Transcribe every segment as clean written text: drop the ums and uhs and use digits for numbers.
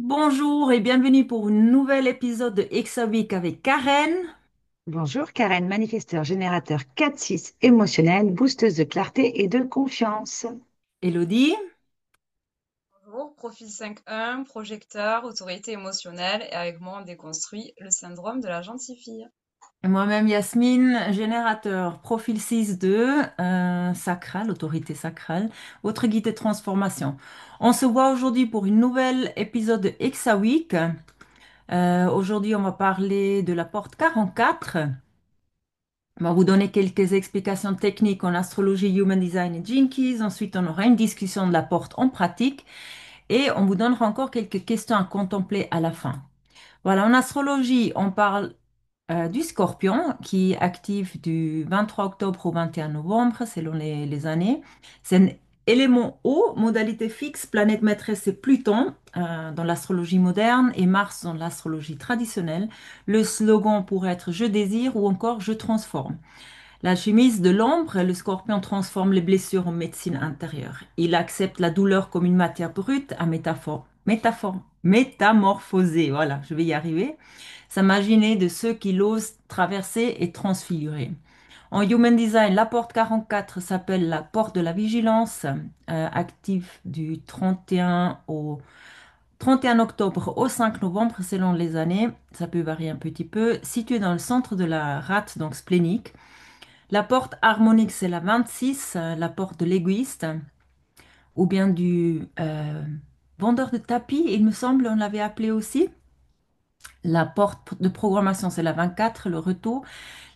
Bonjour et bienvenue pour un nouvel épisode de Exa Week avec Karen. Bonjour, Karen, manifesteur générateur 4-6 émotionnel, boosteuse de clarté et de confiance. Elodie. Bonjour, profil 5.1, projecteur, autorité émotionnelle et avec moi on déconstruit le syndrome de la gentille fille. Et moi-même Yasmine, générateur profil 6-2, sacral, autorité sacrale, votre guide de transformation. On se voit aujourd'hui pour un nouvel épisode de Exa Week. Aujourd'hui, on va parler de la porte 44. On va vous donner quelques explications techniques en astrologie, human design et Gene Keys. Ensuite, on aura une discussion de la porte en pratique. Et on vous donnera encore quelques questions à contempler à la fin. Voilà, en astrologie, on parle du Scorpion qui est actif du 23 octobre au 21 novembre selon les années. C'est un élément eau, modalité fixe, planète maîtresse c'est Pluton dans l'astrologie moderne et Mars dans l'astrologie traditionnelle. Le slogan pourrait être Je désire ou encore Je transforme. L'alchimiste de l'ombre, le scorpion transforme les blessures en médecine intérieure. Il accepte la douleur comme une matière brute à métamorphoser. Voilà, je vais y arriver. S'imaginer de ceux qui l'osent traverser et transfigurer. En Human Design, la porte 44 s'appelle la porte de la vigilance, active du 31 au 31 octobre au 5 novembre selon les années. Ça peut varier un petit peu. Située dans le centre de la rate, donc splénique. La porte harmonique, c'est la 26, la porte de l'égoïste, ou bien du vendeur de tapis, il me semble, on l'avait appelé aussi. La porte de programmation, c'est la 24, le retour.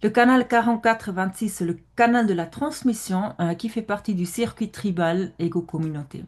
Le canal 44-26, c'est le canal de la transmission qui fait partie du circuit tribal égo-communauté.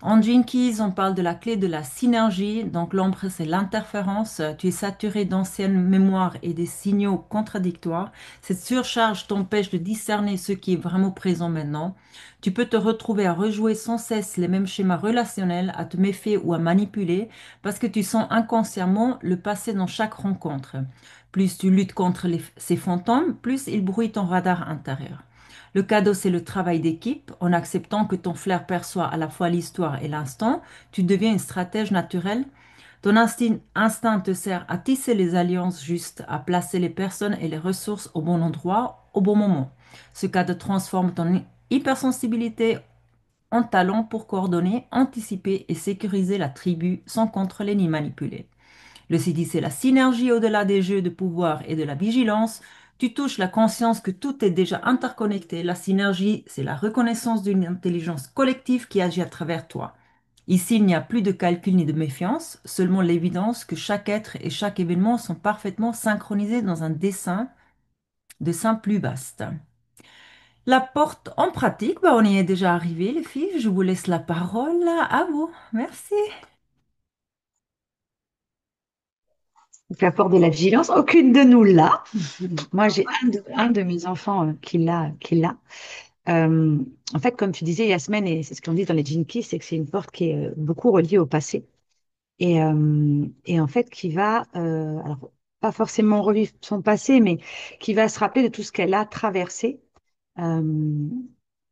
En Jinkies, on parle de la clé de la synergie. Donc, l'ombre, c'est l'interférence. Tu es saturé d'anciennes mémoires et des signaux contradictoires. Cette surcharge t'empêche de discerner ce qui est vraiment présent maintenant. Tu peux te retrouver à rejouer sans cesse les mêmes schémas relationnels, à te méfier ou à manipuler parce que tu sens inconsciemment le passé dans chaque rencontre. Plus tu luttes contre ces fantômes, plus ils brouillent ton radar intérieur. Le cadeau, c'est le travail d'équipe. En acceptant que ton flair perçoit à la fois l'histoire et l'instant, tu deviens une stratège naturelle. Ton instinct te sert à tisser les alliances justes, à placer les personnes et les ressources au bon endroit, au bon moment. Ce cadeau transforme ton hypersensibilité en talent pour coordonner, anticiper et sécuriser la tribu sans contrôler ni manipuler. Le CD, c'est la synergie au-delà des jeux de pouvoir et de la vigilance. Tu touches la conscience que tout est déjà interconnecté. La synergie, c'est la reconnaissance d'une intelligence collective qui agit à travers toi. Ici, il n'y a plus de calcul ni de méfiance, seulement l'évidence que chaque être et chaque événement sont parfaitement synchronisés dans un dessin plus vaste. La porte en pratique, bah, on y est déjà arrivé, les filles. Je vous laisse la parole à vous. Merci. Donc, l'apport de la vigilance, aucune de nous l'a. Moi, j'ai un de mes enfants qui l'a. Euh, En fait, comme tu disais, Yasmine, et c'est ce qu'on dit dans les Jinkies, c'est que c'est une porte qui est beaucoup reliée au passé. Et en fait, qui va, alors, pas forcément revivre son passé, mais qui va se rappeler de tout ce qu'elle a traversé. Euh,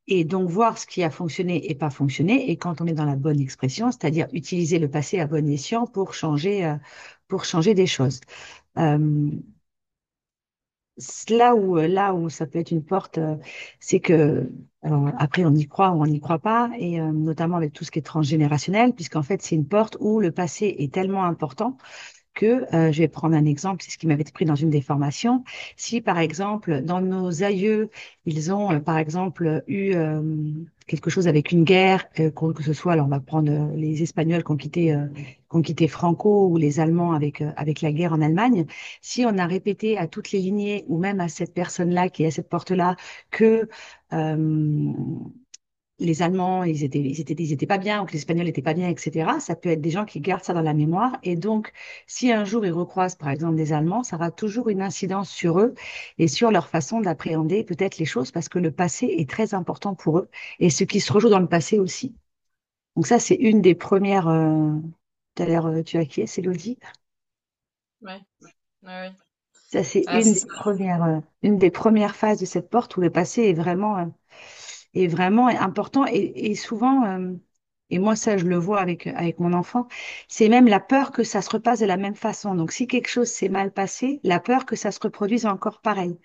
et donc voir ce qui a fonctionné et pas fonctionné. Et quand on est dans la bonne expression, c'est-à-dire utiliser le passé à bon escient pour changer des choses. Euh, là où ça peut être une porte, c'est que, alors après on y croit ou on n'y croit pas, et notamment avec tout ce qui est transgénérationnel, puisqu'en fait c'est une porte où le passé est tellement important que, je vais prendre un exemple, c'est ce qui m'avait été pris dans une des formations. Si, par exemple, dans nos aïeux, ils ont, par exemple, eu quelque chose avec une guerre, que ce soit, alors on va prendre les Espagnols qui ont quitté Franco ou les Allemands avec la guerre en Allemagne, si on a répété à toutes les lignées ou même à cette personne-là qui est à cette porte-là que euh, les Allemands, ils étaient pas bien, ou que les Espagnols n'étaient pas bien, etc. Ça peut être des gens qui gardent ça dans la mémoire. Et donc, si un jour ils recroisent, par exemple, des Allemands, ça aura toujours une incidence sur eux et sur leur façon d'appréhender peut-être les choses, parce que le passé est très important pour eux et ce qui se rejoue dans le passé aussi. Donc ça, c'est une des premières. Tout à l'heure, tu as acquiescé, Elodie. Ouais, ouais, ouais. Ça, c'est Ah, une c'est des ça. premières phases de cette porte où le passé est vraiment important et souvent. Et moi, ça, je le vois avec mon enfant. C'est même la peur que ça se repasse de la même façon. Donc, si quelque chose s'est mal passé, la peur que ça se reproduise encore pareil.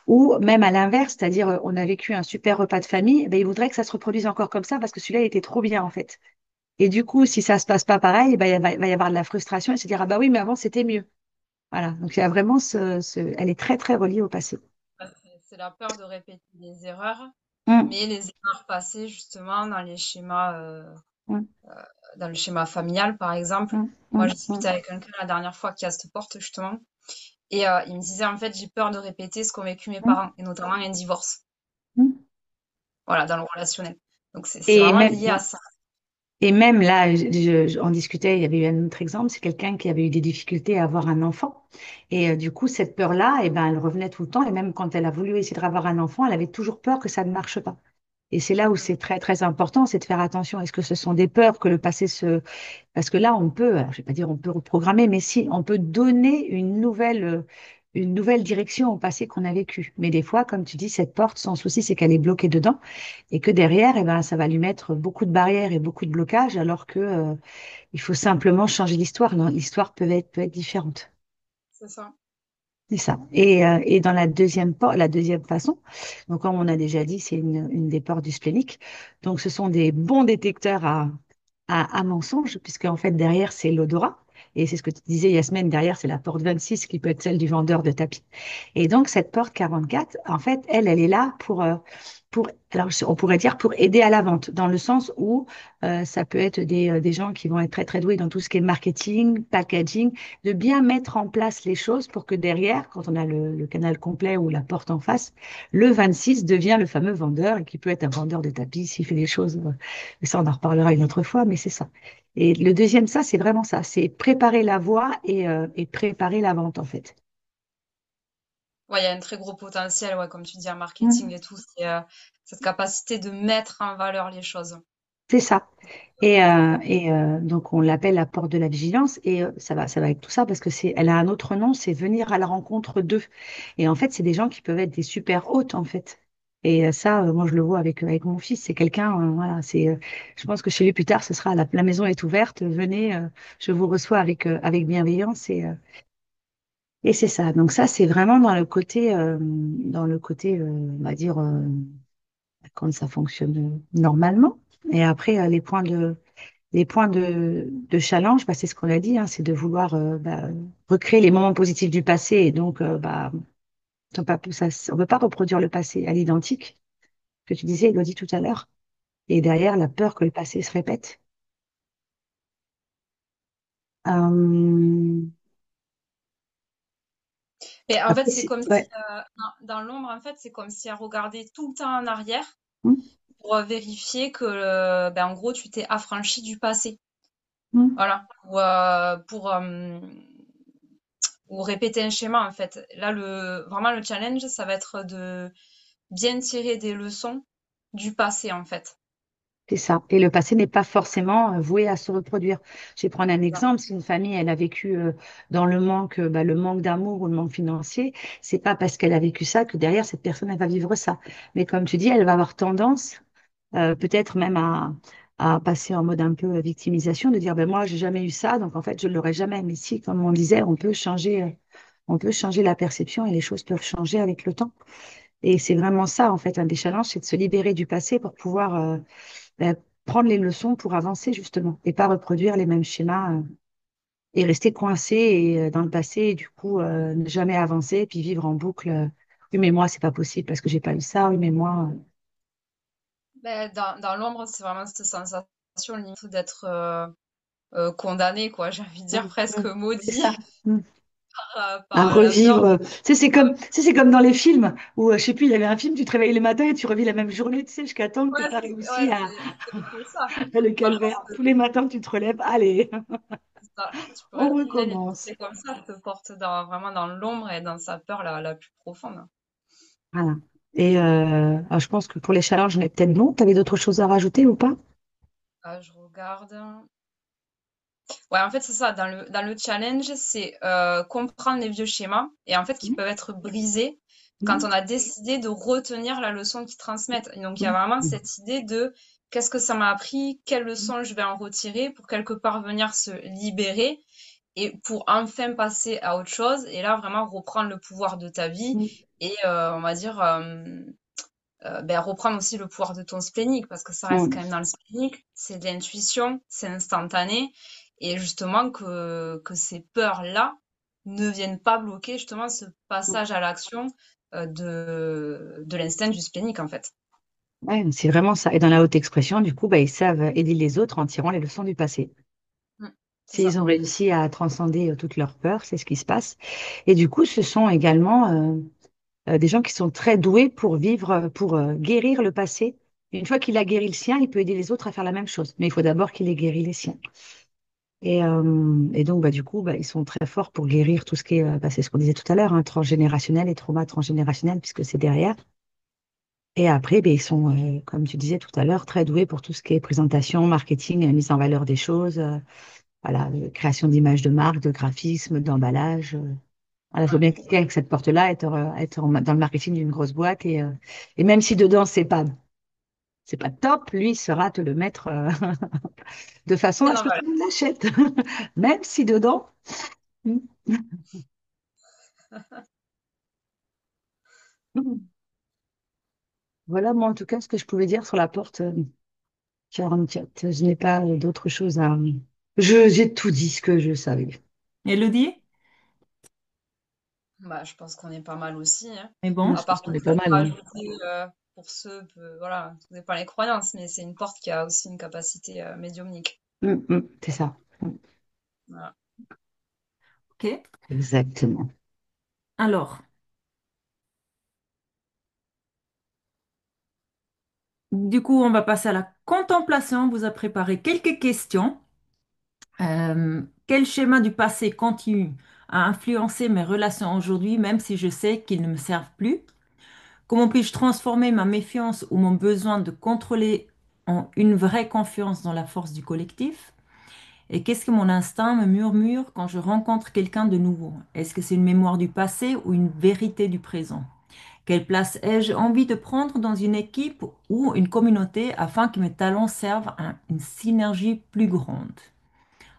Ou même à l'inverse, c'est-à-dire, on a vécu un super repas de famille, ben, il voudrait que ça se reproduise encore comme ça parce que celui-là, il était trop bien, en fait. Et du coup, si ça se passe pas pareil, ben, il va y avoir de la frustration et se dire, ah bah oui, mais avant, c'était mieux. Voilà. Donc, il y a vraiment elle est très, très reliée au passé. Ouais, c'est la peur de répéter les erreurs, Hum, mais les erreurs passées justement hum, dans le schéma familial par exemple. hum, Moi, hum, j'ai discuté hum, avec quelqu'un la dernière fois qui a cette porte justement, et il me disait en fait j'ai peur de répéter ce qu'ont vécu mes hum, parents, et notamment un divorce, hum. voilà, dans le relationnel. Donc c'est Et vraiment même, lié à ça. Et même là, on discutait, il y avait eu un autre exemple, c'est quelqu'un qui avait eu des difficultés à avoir un enfant. Et du coup, cette peur-là, eh ben, elle revenait tout le temps. Et même quand elle a voulu essayer d'avoir un enfant, elle avait toujours peur que ça ne marche pas. Et c'est là où Mm. c'est très, très important, c'est de faire attention. Est-ce que ce sont des peurs que le passé se... Parce que là, on peut, alors, je vais pas dire on peut reprogrammer, mais si, on peut donner une nouvelle direction au passé qu'on a vécu. Mais des fois, comme tu dis, cette porte, son souci, c'est qu'elle est bloquée dedans et que derrière, eh ben, ça va lui mettre beaucoup de barrières et beaucoup de blocages, alors que, il faut simplement changer l'histoire. Non, l'histoire peut être différente. C'est ça. C'est ça. Et dans la deuxième façon, donc comme on a déjà dit, c'est une des portes du splénique. Donc ce sont des bons détecteurs à mensonges, puisque en fait derrière c'est l'odorat. Et c'est ce que tu disais Yasmine, derrière c'est la porte 26 qui peut être celle du vendeur de tapis. Et donc cette porte 44, en fait, elle est là alors on pourrait dire pour aider à la vente, dans le sens où ça peut être des gens qui vont être très très doués dans tout ce qui est marketing, packaging, de bien mettre en place les choses pour que derrière, quand on a le canal complet ou la porte en face, le 26 devient le fameux vendeur et qui peut être un vendeur de tapis s'il fait les choses. Mais ça, on en reparlera une autre fois, mais c'est ça. Et le deuxième, ça, c'est vraiment ça. C'est préparer la voie et préparer la vente, en fait. Ouais, il y a un très gros potentiel, ouais, comme tu dis, en marketing Mm. et tout, c'est cette capacité de mettre en valeur les choses. C'est ça. Donc, on l'appelle la porte de la vigilance et ça va avec tout ça parce que elle a un autre nom, c'est venir à la rencontre d'eux. Et en fait, c'est des gens qui peuvent être des super hôtes, en fait. Et ça, moi, je le vois avec mon fils. C'est quelqu'un, voilà, je pense que chez lui plus tard, ce sera la maison est ouverte, venez, je vous reçois avec bienveillance et c'est ça. Donc ça, c'est vraiment dans le côté, on va dire, quand ça fonctionne normalement. Et après, les points de challenge, bah, c'est ce qu'on a dit, hein, c'est de vouloir recréer les moments positifs du passé. Et donc, on ne peut pas reproduire le passé à l'identique, que tu disais, Elodie, tout à l'heure. Et derrière, la peur que le passé se répète. Euh, Mais en fait, Après, c'est comme si, ouais. dans l'ombre, en fait, c'est comme si elle regardait tout le temps en arrière Hum, pour vérifier que, ben, en gros, tu t'es affranchi du passé. hum. Voilà. Ou répéter un schéma, en fait. Là, vraiment, le challenge, ça va être de bien tirer des leçons du passé, en fait. C'est ça. Et le passé n'est pas forcément voué à se reproduire. Je vais prendre un C'est ça. exemple. Si une famille, elle a vécu dans le manque d'amour ou le manque financier, c'est pas parce qu'elle a vécu ça que derrière, cette personne, elle va vivre ça. Mais comme tu dis, elle va avoir tendance, peut-être même à passer en mode un peu victimisation, de dire, ben moi, j'ai jamais eu ça, donc en fait, je ne l'aurai jamais. Mais si, comme on disait, on peut changer la perception et les choses peuvent changer avec le temps. Et c'est vraiment ça, en fait, un des challenges, c'est de se libérer du passé pour pouvoir ben, prendre les leçons pour avancer justement et pas reproduire les mêmes schémas et rester coincé dans le passé et du coup ne jamais avancer et puis vivre en boucle. Oui, mais moi, c'est pas possible parce que j'ai pas eu ça. Oui, mais moi. Ben, dans l'ombre, c'est vraiment cette sensation limite d'être condamné, quoi. J'ai envie de dire presque C'est maudit ça. Mm. par À la peur revivre. de. C'est comme dans les films où, je sais plus, il y avait un film, tu te réveilles le matin et tu revis la même journée, tu sais, jusqu'à temps que Ouais, tu as réussi ouais, à c'est un peu ça. le Franchement, calvaire. Tous les matins, tu te relèves. Allez, c'est ça. Tu peux on respirer, recommence. l'identité comme ça, te porte vraiment dans l'ombre et dans sa peur la plus profonde. Voilà. Et je pense que pour les challenges, on est peut-être bon. Tu avais d'autres choses à rajouter ou pas? Ah, je regarde. Ouais, en fait, c'est ça. Dans le challenge, c'est comprendre les vieux schémas et en fait qui peuvent être brisés quand Mhm. on a décidé de retenir la leçon qu'ils transmettent. Et donc, il y a vraiment Mhm. cette idée de qu'est-ce que ça m'a appris, quelle leçon je vais en retirer pour quelque part venir se libérer et pour enfin passer à autre chose et là vraiment reprendre le pouvoir de ta vie Mm. et on va dire ben, reprendre aussi le pouvoir de ton splénique parce que ça reste quand Mm. même dans le splénique, c'est de l'intuition, c'est instantané et justement que ces peurs-là ne viennent pas bloquer justement ce passage à l'action de l'instinct du splénique en fait. Ouais, c'est vraiment ça. Et dans la haute expression, du coup, bah, ils savent aider les autres en tirant les leçons du passé. Mm, c'est S'ils ça. ont réussi à transcender toutes leurs peurs, c'est ce qui se passe. Et du coup, ce sont également des gens qui sont très doués pour vivre, pour guérir le passé. Une fois qu'il a guéri le sien, il peut aider les autres à faire la même chose. Mais il faut d'abord qu'il ait guéri les siens. Et donc, bah, du coup, bah, ils sont très forts pour guérir tout ce qui est, bah, c'est ce qu'on disait tout à l'heure, hein, transgénérationnel et trauma transgénérationnel, puisque c'est derrière. Et après, ben, ils sont, comme tu disais tout à l'heure, très doués pour tout ce qui est présentation, marketing, mise en valeur des choses, voilà, création d'images de marque, de graphisme, d'emballage. Voilà, je vois Ouais. bien quelqu'un avec cette porte-là dans le marketing d'une grosse boîte et même si dedans c'est pas top, lui il saura te le mettre de façon à Bien ce en que tout valeur. le monde l'achète, même si dedans. Voilà, moi en tout cas ce que je pouvais dire sur la porte 44. Je n'ai pas d'autre chose à. J'ai tout dit ce que je savais. Elodie? Bah, je pense qu'on est pas mal aussi, hein. Mais Ouais, bon, À je pense part qu'on est pas peut-être mal, ouais. rajouter pour ceux, voilà, ça dépend les croyances, mais c'est une porte qui a aussi une capacité médiumnique. C'est ça. Voilà. ok. Exactement. Alors, du coup, on va passer à la contemplation. On vous a préparé quelques questions. Quel schéma du passé continue à influencer mes relations aujourd'hui, même si je sais qu'ils ne me servent plus? Comment puis-je transformer ma méfiance ou mon besoin de contrôler en une vraie confiance dans la force du collectif? Et qu'est-ce que mon instinct me murmure quand je rencontre quelqu'un de nouveau? Est-ce que c'est une mémoire du passé ou une vérité du présent? Quelle place ai-je envie de prendre dans une équipe ou une communauté afin que mes talents servent à une synergie plus grande?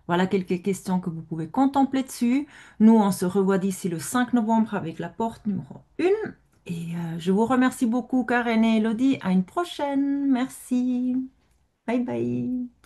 Voilà quelques questions que vous pouvez contempler dessus. Nous, on se revoit d'ici le 5 novembre avec la porte numéro 1. Et je vous remercie beaucoup, Karen et Elodie. À une prochaine. Merci. Bye bye.